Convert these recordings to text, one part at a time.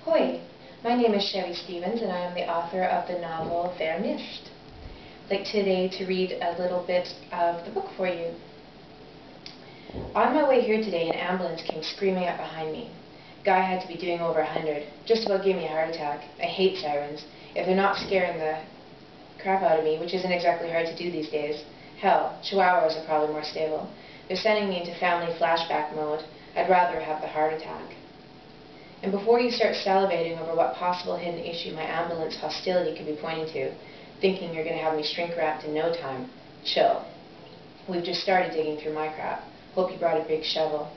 Hoi, my name is Chevy Stevens and I am the author of the novel Vermist. I'd like today to read a little bit of the book for you. On my way here today, an ambulance came screaming up behind me. Guy had to be doing over 100. Just about gave me a heart attack. I hate sirens. If they're not scaring the crap out of me, which isn't exactly hard to do these days. Hell, chihuahuas are probably more stable. They're sending me into family flashback mode. I'd rather have the heart attack. And before you start salivating over what possible hidden issue my ambulance hostility could be pointing to, thinking you're going to have me shrink-wrapped in no time, chill. We've just started digging through my crap. Hope you brought a big shovel.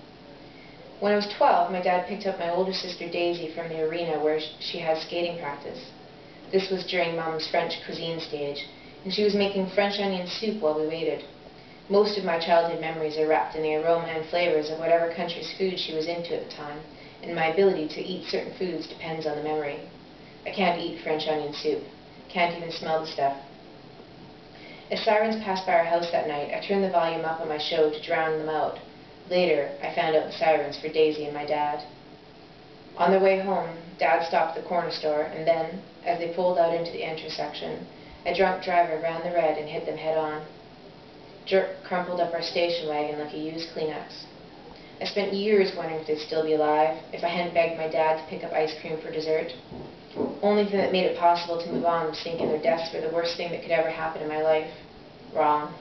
When I was 12, my dad picked up my older sister Daisy from the arena where she had skating practice. This was during Mom's French cuisine stage, and she was making French onion soup while we waited. Most of my childhood memories are wrapped in the aroma and flavors of whatever country's food she was into at the time, and my ability to eat certain foods depends on the memory. I can't eat French onion soup. Can't even smell the stuff. As sirens passed by our house that night, I turned the volume up on my show to drown them out. Later, I found out the sirens for Daisy and my dad. On their way home, Dad stopped at the corner store, and then, as they pulled out into the intersection, a drunk driver ran the red and hit them head-on. Jerk crumpled up our station wagon like a used Kleenex. I spent years wondering if they'd still be alive, if I hadn't begged my dad to pick up ice cream for dessert. Only thing that made it possible to move on was thinking their deaths were the worst thing that could ever happen in my life. Wrong.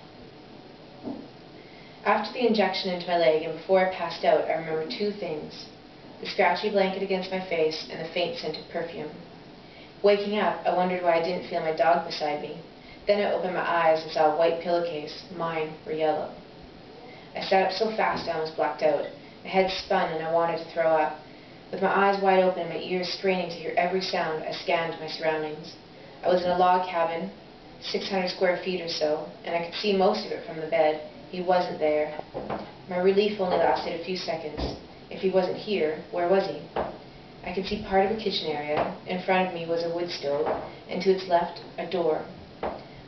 After the injection into my leg and before I passed out, I remember two things: the scratchy blanket against my face and the faint scent of perfume. Waking up, I wondered why I didn't feel my dog beside me. Then I opened my eyes and saw a white pillowcase. Mine were yellow. I sat up so fast I almost blacked out. My head spun and I wanted to throw up. With my eyes wide open and my ears straining to hear every sound, I scanned my surroundings. I was in a log cabin, 600 square feet or so, and I could see most of it from the bed. He wasn't there. My relief only lasted a few seconds. If he wasn't here, where was he? I could see part of a kitchen area. In front of me was a wood stove, and to its left, a door.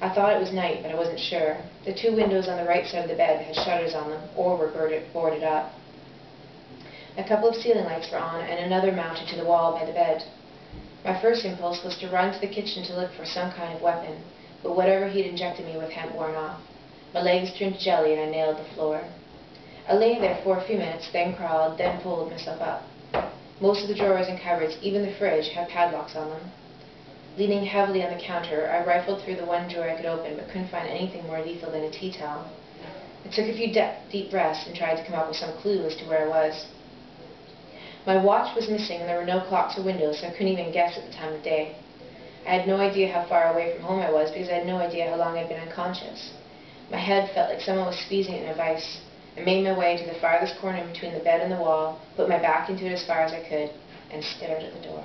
I thought it was night, but I wasn't sure. The two windows on the right side of the bed had shutters on them, or were boarded up. A couple of ceiling lights were on, and another mounted to the wall by the bed. My first impulse was to run to the kitchen to look for some kind of weapon, but whatever he'd injected me with hadn't worn off. My legs turned to jelly, and I nailed the floor. I lay there for a few minutes, then crawled, then pulled myself up. Most of the drawers and cupboards, even the fridge, had padlocks on them. Leaning heavily on the counter, I rifled through the one drawer I could open, but couldn't find anything more lethal than a tea towel. I took a few deep breaths and tried to come up with some clue as to where I was. My watch was missing, and there were no clocks or windows, so I couldn't even guess at the time of day. I had no idea how far away from home I was, because I had no idea how long I'd been unconscious. My head felt like someone was squeezing it in a vice. I made my way to the farthest corner between the bed and the wall, put my back into it as far as I could, and stared at the door.